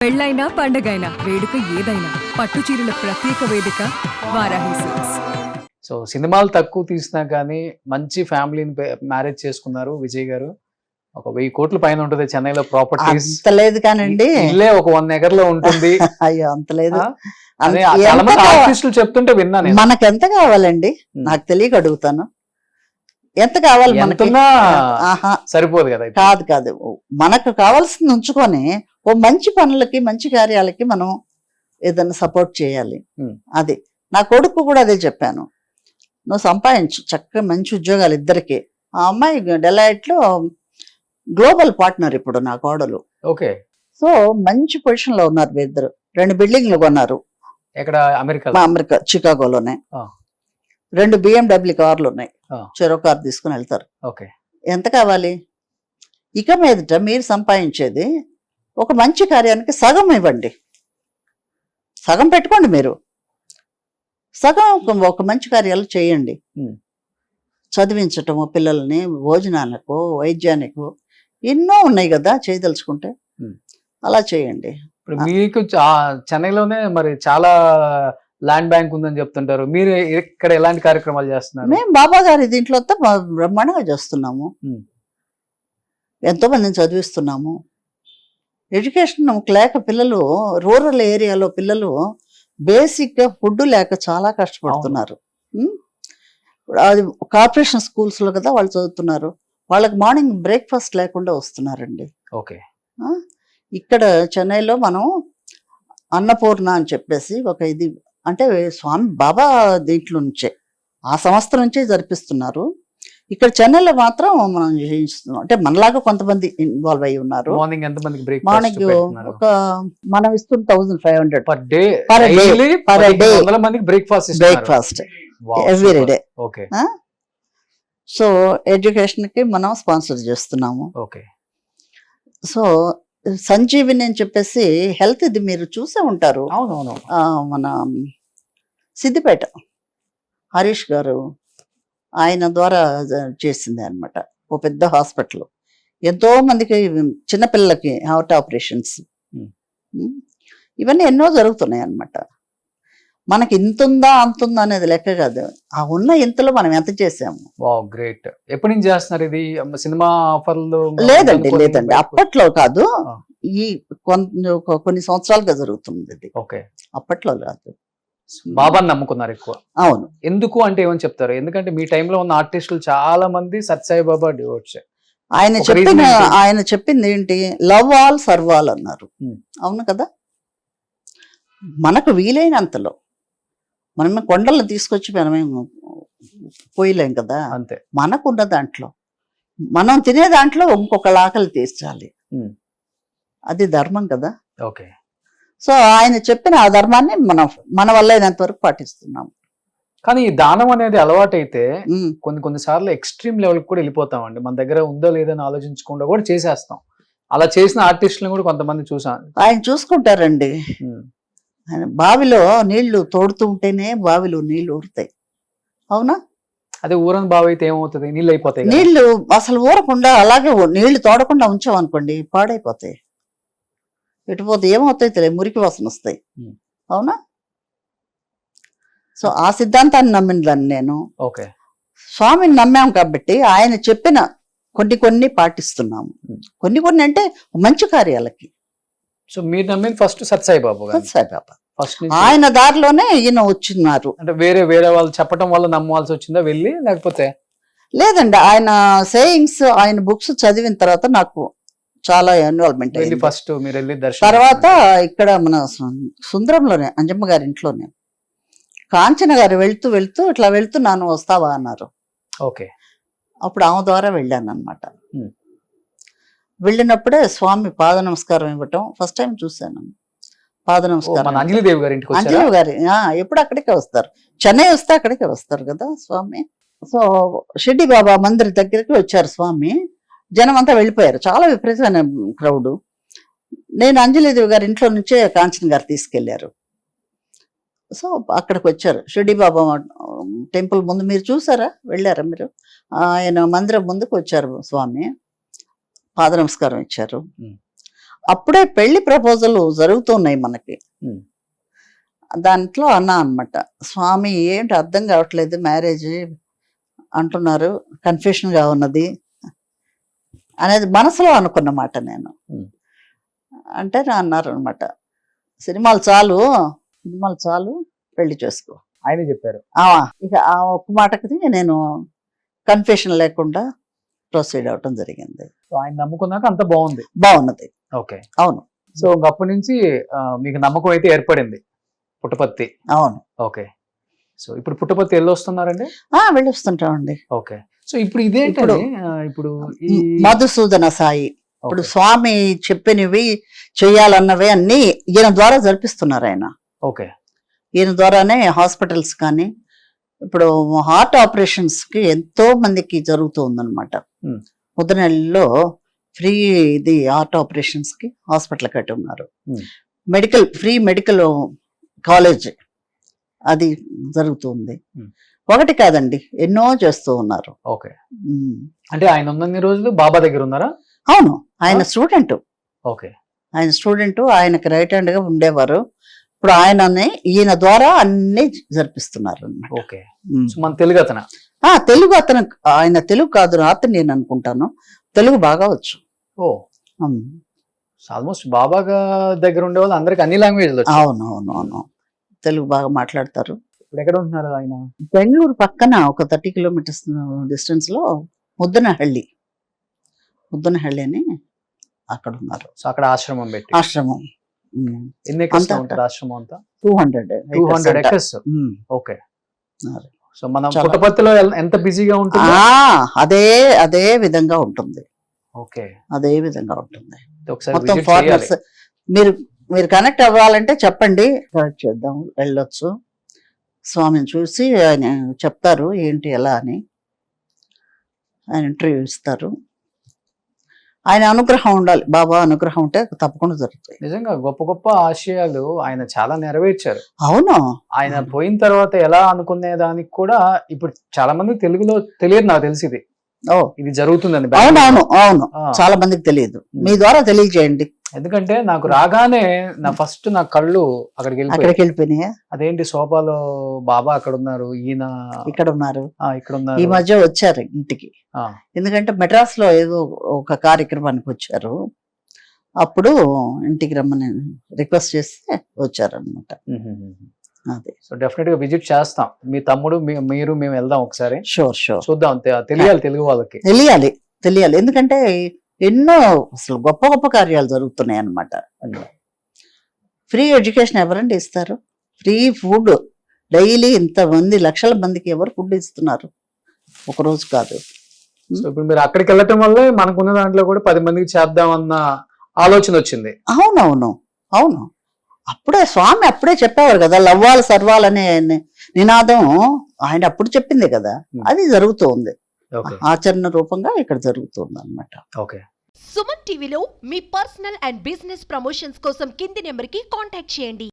పెళ్ళైనా పండగైనా వేడుక ఏదైనా పట్టు చీరల ప్రత్యేక వేదిక వారాహి సిల్క్స్. సో సినిమాలు తక్కువ తీసినా కానీ మంచి ఫ్యామిలీని మ్యారేజ్ చేసుకున్నారు విజయ్ గారు. ఒక 1000 కోట్ల పైన ఉంటుంది చెన్నైలో ప్రాపర్టీస్. అంత లేదు కానండి, ఇల్లే ఒక 1 ఎకర్ లో ఉంటుంది. అయ్యో అంత లేదు. అదే చాలా మంది ఆర్టిస్టులు చెప్తుంటే విన్నా నేను. మనకి ఎంత కావాలండి? నాకు తెలియక అడుగుతాను, ఎంత కావాలి మనకి? ఆహా సరిపోదు కదా. కాదు కాదు, మనకు కావాల్సింది ఉంచుకొని ఓ మంచి పనులకి మంచి కార్యాలకి మనం ఏదైనా సపోర్ట్ చేయాలి. అది నా కొడుకు కూడా అదే చెప్పాను, నువ్వు సంపాదించు చక్కగా మంచి ఉద్యోగాలు ఇద్దరికి. ఆ అమ్మాయి డెలైట్ లో గ్లోబల్ పార్ట్నర్ ఇప్పుడు నా కోడలు. ఓకే. సో మంచి పొజిషన్ లో ఉన్నారు ఇద్దరు. 2 బిల్డింగ్లు కొన్నారు. ఎక్కడ? అమెరికా చికాగోలోనే. 2 BMW కార్లు ఉన్నాయి. చెరో కార్ తీసుకుని వెళ్తారు. ఓకే. ఎంత కావాలి? ఇక మీదట మీరు సంపాదించేది ఒక మంచి కార్యానికి సగం ఇవ్వండి. సగం పెట్టుకోండి, మీరు సగం ఒక మంచి కార్యాలు చేయండి. చదివించటము, పిల్లల్ని భోజనాలకు, వైద్యానికి ఎన్నో ఉన్నాయి కదా చేయదలుచుకుంటే, అలా చేయండి. ఇప్పుడు మీకు చెన్నైలోనే మరి చాలా ల్యాండ్ బ్యాంక్ ఉందని చెప్తుంటారు, మీరు ఇక్కడ ఎలాంటి కార్యక్రమాలు చేస్తున్నారు? మేము బాబా గారి దీంట్లో బ్రహ్మాండంగా చేస్తున్నాము. ఎంతో మందిని చదివిస్తున్నాము. ఎడ్యుకేషన్ లేక పిల్లలు, రూరల్ ఏరియాలో పిల్లలు బేసిక్ గా ఫుడ్ లేక చాలా కష్టపడుతున్నారు. అది కార్పొరేషన్ స్కూల్స్ లో కదా వాళ్ళు చదువుతున్నారు. వాళ్ళకి మార్నింగ్ బ్రేక్ఫాస్ట్ లేకుండా వస్తున్నారండి. ఓకే. ఇక్కడ చెన్నైలో మనం అన్నపూర్ణ అని చెప్పేసి ఒక ఇది, అంటే స్వామి బాబా దీంట్లో నుంచే, ఆ సంస్థ నుంచే జరిపిస్తున్నారు. ఇక్కడ చెన్నైలో మాత్రం మనం చేయిస్తున్నాం. అంటే మనలాగా కొంతమంది ఇన్వాల్వ్ అయ్యి ఉన్నారు. మార్నింగ్ ఒక మనం ఇస్తున్న 1500 per day breakfast every day. So education కి మనం స్పాన్సర్ చేస్తున్నాము. సో సంజీవిని అని చెప్పేసి హెల్త్, ఇది మీరు చూసే ఉంటారు. మన సిద్దిపేట హరీష్ గారు ఆయన ద్వారా చేసింది అనమాట. ఓ పెద్ద హాస్పిటల్, ఎంతో మందికి చిన్నపిల్లలకి హార్ట్ ఆపరేషన్స్, ఇవన్నీ ఎన్నో జరుగుతున్నాయి అన్నమాట. మనకి ఇంతుందా అంతుందా అనేది లెక్క కాదు, ఆ ఉన్న ఇంతలో మనం ఎంత చేసాము. గ్రేట్. ఎప్పటి నుంచి చేస్తున్నారు ఇది? సినిమా ఆఫర్లు? లేదండి అప్పట్లో కాదు, ఈ కొన్ని సంవత్సరాలుగా జరుగుతుంది ఇది. అప్పట్లో కాదు. బాబాని నమ్ముకున్నారు ఎక్కువ. అవును. ఎందుకు అంటే ఏమని చెప్తారు? ఎందుకంటే మీ టైంలో ఉన్న ఆర్టిస్టులు చాలా మంది సత్యసాయి బాబా డివోట్స్. ఆయన చెప్పింది ఏంటి? లవ్ ఆల్ సర్వ్ ఆల్ అన్నారు. అవును కదా. మనకు వీలైనంతలో మనమే కొండలను తీసుకొచ్చి మనమేం పోయలేం కదా. అంతే. మనకున్న దాంట్లో మనం తినే దాంట్లో ఇంకొకళ్ళ ఆకలి తీర్చాలి, అది ధర్మం కదా. ఓకే. సో ఆయన చెప్పిన ఆ ధర్మాన్ని మన వల్ల అయినంత వరకు పాటిస్తున్నాం. కానీ ఈ దానం అనేది అలవాటైతే కొన్ని సార్లు ఎక్స్ట్రీమ్ లెవెల్ కూడా వెళ్ళిపోతామండి. మన దగ్గర ఉందో లేదని ఆలోచించకుండా కూడా చేసేస్తాం. అలా చేసిన ఆర్టిస్టులను కూడా కొంతమంది చూసాను. ఆయన చూసుకుంటారండి. ఆయన బావిలో నీళ్లు తోడుతూ ఉంటేనే బావిలో నీళ్లు ఊరుతాయి. అవునా? అదే ఊరని బావి అయితే ఏమవుతుంది? నీళ్ళు అయిపోతాయి. నీళ్లు అసలు ఊరకుండా అలాగే నీళ్లు తోడకుండా ఉంచామనుకోండి, పాడైపోతాయి. ఎటుపోతే ఏమవుతాయి తెలియదు, మురికి వాసన వస్తాయి. అవునా? సో ఆ సిద్ధాంతాన్ని నమ్మిన దాన్ని నేను. స్వామిని నమ్మాం కాబట్టి ఆయన చెప్పిన కొన్ని పాటిస్తున్నాము. కొన్ని అంటే మంచి కార్యాలకి. సో మీరు నమ్మింది ఫస్ట్ సత్యసాయి బాబా. ఆయన దారిలోనే ఈయన వచ్చినారు. అంటే వేరే వాళ్ళు చెప్పడం వల్ల నమ్మవలసి వచ్చిందా వెళ్ళి? లేకపోతే లేదండి, ఆయన సేయింగ్స్, ఆయన బుక్స్ చదివిన తర్వాత నాకు చాలా ఇన్వాల్వ్మెంట్ అయింది. ఫస్ట్ మీరు వెళ్ళి తర్వాత ఇక్కడ మన సుందరంలోనే అంజమ్మ గారి ఇంట్లోనే కాంచన గారు వెళ్తూ ఇట్లా వెళ్తున్నాను వస్తావా అన్నారు. ఓకే. అప్పుడు ఆమె ద్వారా వెళ్ళాను అనమాట. వెళ్ళినప్పుడే స్వామి పాద నమస్కారం ఇవ్వటం ఫస్ట్ టైం చూశాను. పాద నమస్కారం అంజలిదేవి గారి ఎప్పుడు అక్కడికే వస్తారు, చెన్నై వస్తే అక్కడికే వస్తారు కదా స్వామి. సో షిర్డీ బాబా మందిర్ దగ్గరికి వచ్చారు స్వామి. జనం అంతా వెళ్ళిపోయారు, చాలా విపరీతమైన క్రౌడ్. నేను అంజలిదేవి గారి ఇంట్లో నుంచే కాంచన గారు తీసుకెళ్లారు. సో అక్కడికి వచ్చారు. షిర్డీ బాబా టెంపుల్ ముందు మీరు చూసారా? వెళ్ళారా మీరు? ఆయన మందిరం ముందుకు వచ్చారు స్వామి, పాద నమస్కారం ఇచ్చారు. అప్పుడే పెళ్లి ప్రపోజల్ జరుగుతున్నాయి మనకి. ఉమ్. దాంట్లో అన్నా అనమాట, స్వామి ఏంటి అర్థం కావట్లేదు, మ్యారేజ్ అంటున్నారు, కన్ఫ్యూషన్ గా ఉన్నది అనేది మనసులో అనుకున్నమాట నేను. ఉమ్. అంటే నా అన్నారు అనమాట, సినిమాలు చాలు పెళ్లి చేసుకో. ఆయనే చెప్పారు. ఇక ఆ ఒక్క మాటకి నేను కన్ఫ్యూషన్ లేకుండా ప్రొసీడ్ అవటం జరిగింది. సో ఆయన నమ్ముకున్నాక అంత బాగున్నది. ఓకే. అవును. సో అప్పటి నుంచి మీకు నమ్మకం అయితే ఏర్పడింది పుట్టపర్తి. అవును. ఓకే. సో ఇప్పుడు పుట్టపర్తి వెళ్ళొస్తున్నారండి? వెళ్ళొస్తుంటామండి. ఓకే. సో ఇప్పుడు ఇదేంటండి, ఇప్పుడు ఈ మధుసూదన సాయి ఇప్పుడు ఓకే. స్వామి చెప్పినవి చేయాలన్నవి అన్ని ఈయన ద్వారా జరిపిస్తున్నారు ఆయన. ఓకే. ఈయన ద్వారానే హాస్పిటల్స్ కానీ, ఇప్పుడు హార్ట్ ఆపరేషన్స్ కి ఎంతో మందికి జరుగుతూ ఉందన్నమాట. Hmm. ముద్దనెల్లిలో ఫ్రీ ఇది హార్ట్ ఆపరేషన్స్ కి హాస్పిటల్ కట్టి ఉన్నారు. Hmm. ఫ్రీ మెడికల్ కాలేజ్ అది జరుగుతుంది. Hmm. ఒకటి కాదండి, ఎన్నో చేస్తూ ఉన్నారు. ఓకే. అంటే ఆయన ఉన్నన్ని రోజులు బాబా దగ్గర ఉన్నారా? అవును, ఆయన స్టూడెంట్. ఓకే. ఆయనకి రైట్ హ్యాండ్ గా ఉండేవారు. ఇప్పుడు ఈయన ద్వారా అన్ని జరిపిస్తున్నారు అన్నమాట. ఓకే. సో మన తెలుగు అతను? తెలుగు అతను. ఆయన తెలుగు కాదు, రాత్రి నేను అనుకుంటాను తెలుగు బాగా వచ్చు. ఓ, ఆల్మోస్ట్ బాబా దగ్గర ఉండే వాళ్ళు అందరికి అన్ని లాంగ్వేజ్. అవును, తెలుగు బాగా మాట్లాడతారు. ఇప్పుడు ఎక్కడ ఉంటున్నారు ఆయన? బెంగళూరు పక్కన ఒక 30 కిలోమీటర్స్ డిస్టెన్స్ లో ముద్దనహళ్ళి అని అక్కడ ఉన్నారు. సో అక్కడ ఆశ్రమం పెట్టి. ఆశ్రమం ఎన్ని ఎకర్స్ ఉంటారు ఆశ్రమం అంతా? 200 ఎకర్స్. ఓకే. సో మనం చాలా. పుట్టపర్తిలో ఎంత బిజీగా ఉంటుంది? అదే విధంగా ఉంటుంది. ఓకే. అదే విధంగా ఉంటుంది. ఒకసారి మొత్తం visit ఫారినర్స్. చేయాలి. మీరు కనెక్ట్ అవ్వాలంటే చెప్పండి, కనెక్ట్ చేద్దాం, వెళ్ళొచ్చు. స్వామిని చూసి ఆయన చెప్తారు ఏంటి ఎలా అని. ఆయన ఇంటర్వ్యూ ఇస్తారు. ఆయన అనుగ్రహం ఉండాలి, బాబా అనుగ్రహం ఉంటే తప్పకుండా జరుగుతాయి. నిజంగా గొప్ప గొప్ప ఆశయాలు ఆయన చాలా నెరవేర్చారు. అవును. ఆయన పోయిన తర్వాత ఎలా అనుకునే దానికి కూడా ఇప్పుడు చాలా మంది తెలుగులో తెలియదు, నాకు తెలిసింది ఇది జరుగుతుందని. అవును, చాలా మందికి తెలియదు. మీ ద్వారా తెలియజేయండి. ఎందుకంటే నాకు రాగానే ఫస్ట్ నా కళ్ళు అక్కడికి వెళ్ళిపోయినాయా? అదేంటి సోఫాలో బాబా అక్కడ ఉన్నారు, ఈయన ఇక్కడ ఉన్నారు. ఇక్కడ ఉన్నారు. ఈ మధ్య వచ్చారు ఇంటికి. ఎందుకంటే మెడ్రాస్ లో ఏదో ఒక కార్యక్రమానికి వచ్చారు. అప్పుడు ఇంటికి రమ్మని రిక్వెస్ట్ చేస్తే వచ్చారు అనమాట. అదే. సో డెఫినెట్ గా విజిట్ చేస్తాం. మీ తమ్ముడు మీరు మేము వెళ్దాం ఒకసారి. షూర్. చూద్దాం, తెలియాలి తెలుగు వాళ్ళకి. తెలియాలి ఎందుకంటే ఎన్నో అసలు గొప్ప గొప్ప కార్యాలు జరుగుతున్నాయి అన్నమాట. ఫ్రీ ఎడ్యుకేషన్ ఎవరండి ఇస్తారు? ఫ్రీ ఫుడ్ డైలీ ఇంతమంది లక్షల మందికి ఎవరు ఫుడ్ ఇస్తున్నారు? ఒక రోజు కాదు. సో ఇప్పుడు మీరు అక్కడికి వెళ్ళటం వల్ల మనకున్న దాంట్లో కూడా 10 మందికి చేద్దామన్న ఆలోచన వచ్చింది. అవును. స్వామి అప్పుడే చెప్పేవారు కదా, లవ్వాలి సర్వాలనే నినాదం ఆయన అప్పుడు చెప్పింది కదా, అది జరుగుతుంది. ఆచరణ రూపంగా ఇక్కడ జరుగుతుంది అన్నమాట. ఓకే. సుమన్ టీవీలో మీ పర్సనల్ అండ్ బిజినెస్ ప్రమోషన్స్ కోసం కింది నెంబర్కి కాంటాక్ట్ చేయండి.